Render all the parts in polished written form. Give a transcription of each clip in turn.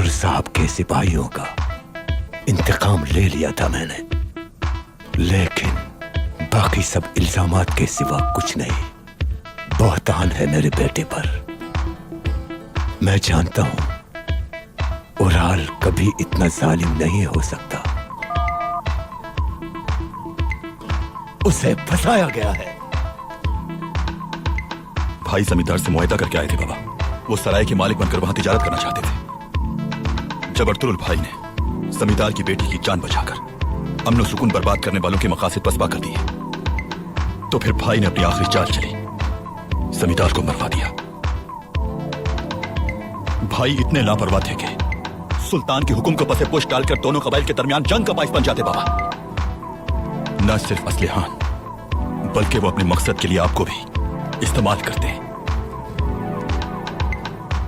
अर्तुल साहब के सिपाहियों का इंतकाम ले लिया था मैंने, लेकिन बाकी सब इल्जामात के सिवा कुछ नहीं। बहतान है मेरे बेटे पर। मैं जानता हूं उराल कभी इतना जालिम नहीं हो सकता। उसे फंसाया गया है। भाई जमींदार से मुआहदा करके आए थे बाबा। वो सराय के मालिक बनकर वहां तिजारत करना चाहते थे। जब अर्तुल भाई ने जमींदार की बेटी की जान बचाकर अमन सुकून बर्बाद करने वालों के मकासद पसबा कर दिए, तो फिर भाई ने अपनी आखिरी चाल चली, जमींदार को मरवा दिया। भाई इतने लापरवाह थे कि सुल्तान के हुक्म को पसे पुश डालकर दोनों कबाइल के दरमियान जंग का बाइस बन जाते बाबा। न सिर्फ असलिहान, बल्कि वो अपने मकसद के लिए आपको भी इस्तेमाल करते हैं।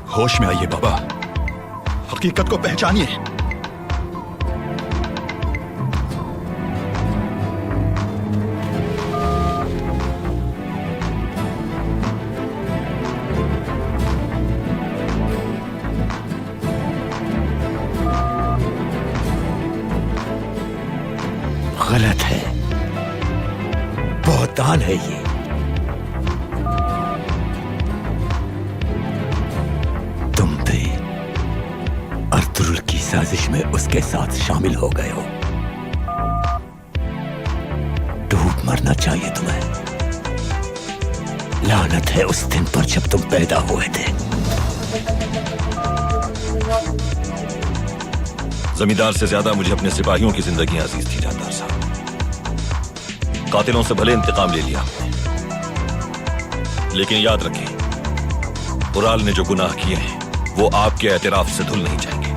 होश में आइए बाबा, हकीकत को पहचानिए। गलत है, बहतान है ये। तुम भी अर्तुल की साजिश में उसके साथ शामिल हो गए हो। डूब मरना चाहिए तुम्हें। लानत है उस दिन पर जब तुम पैदा हुए थे। जमींदार से ज्यादा मुझे अपने सिपाहियों की जिंदगी अजीज थी जानदार साहब। कातिलों से भले इंतकाम ले लिया आपने, लेकिन याद रखें, उराल ने जो गुनाह किए हैं वो आपके एतराफ से धुल नहीं जाएंगे।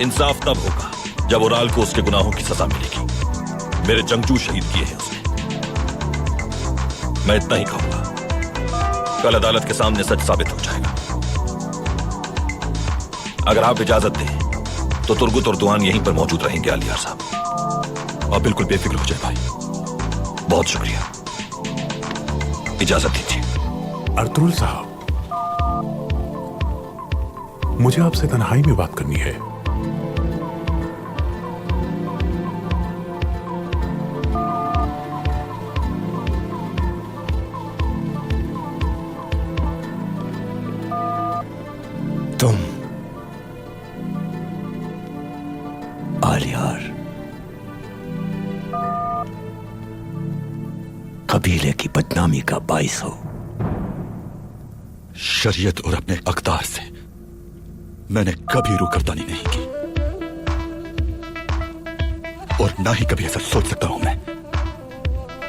इंसाफ तब होगा जब उराल को उसके गुनाहों की सजा मिलेगी। मेरे जंगजू शहीद किए हैं उसने। मैं इतना ही कहूंगा, कल अदालत के सामने सच साबित हो जाएगा। अगर आप इजाजत दें तो तुर्गुत और दुआन यहीं पर मौजूद रहेंगे आलियार साहब। आप बिल्कुल बेफिक्र हो जाए भाई। बहुत शुक्रिया, इजाजत दीजिए। अर्तुल साहब, मुझे आपसे तन्हाई में बात करनी है। तुम आलियार कबीले की बदनामी का बाइस हो। शरीयत और अपने अक़दार से मैंने कभी रुकरदानी नहीं की, और ना ही कभी ऐसा सोच सकता हूं मैं।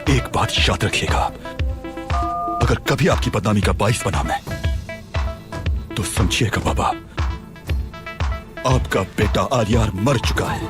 एक बात याद रखिएगा, अगर कभी आपकी बदनामी का बाइस बना मैं, तो समझिएगा बाबा, आपका बेटा आलियार मर चुका है।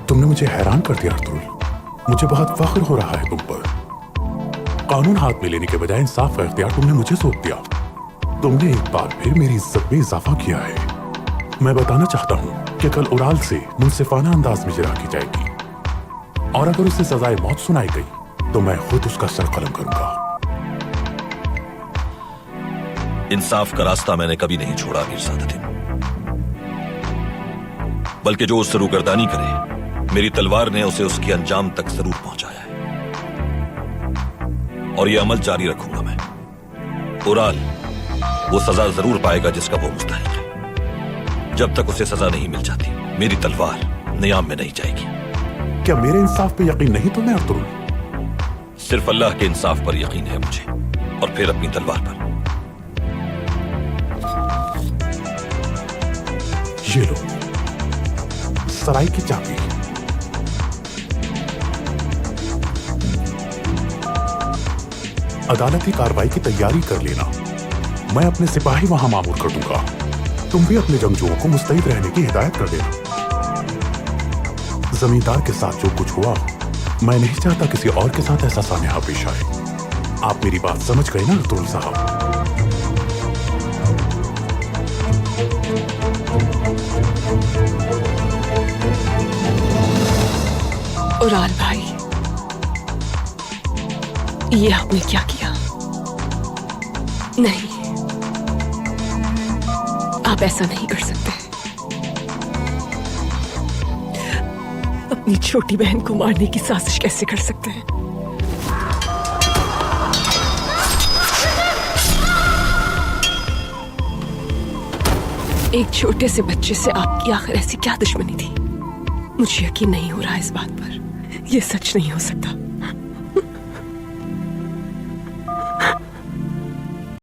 तुमने मुझे हैरान कर दिया अर्तुल। मुझे बहुत फख्र हो रहा है तुम पर। कानून हाथ में लेने के बजाय इंसाफ का इख्तियार तुमने मुझे सौंप दिया। तुमने एक बार फिर मेरी इज्जत में इजाफा किया है। मैं बताना चाहता हूं कि कल उराल से मुनसिफाना अंदाज में जिरा की जाएगी, और अगर उसे सजाए मौत सुनाई गई तो मैं खुद उसका सर कलम करूंगा। इंसाफ का रास्ता मैंने कभी नहीं छोड़ा मीर सादत, बल्कि जो उससे रूगर्दानी करे, मेरी तलवार ने उसे उसके अंजाम तक जरूर पहुंचाया है, और यह अमल जारी रखूंगा मैं। उराल वो सजा जरूर पाएगा जिसका वो मुस्तहिक है। जब तक उसे सजा नहीं मिल जाती, मेरी तलवार नियाम में नहीं जाएगी। क्या मेरे इंसाफ पे यकीन नहीं तुम्हें अर्तुल? सिर्फ अल्लाह के इंसाफ पर यकीन है मुझे, और फिर अपनी तलवार पर। ये लो सराय की चाबी। अदालती कार्रवाई की तैयारी कर लेना। मैं अपने सिपाही वहां मामूर कर दूंगा। तुम भी अपने जंगजुओं को मुस्तैद रहने की हिदायत कर देना। जमींदार के साथ जो कुछ हुआ, मैं नहीं चाहता किसी और के साथ ऐसा सान्या पेश आए। आप मेरी बात समझ गए ना अर्तुल साहब? उराल भाई, ये आपने क्या किया? नहीं, आप ऐसा नहीं कर सकते। अपनी छोटी बहन को मारने की साजिश कैसे कर सकते हैं? एक छोटे से बच्चे से आपकी आखिर ऐसी क्या दुश्मनी थी? मुझे यकीन नहीं हो रहा इस बात पर। यह सच नहीं हो सकता।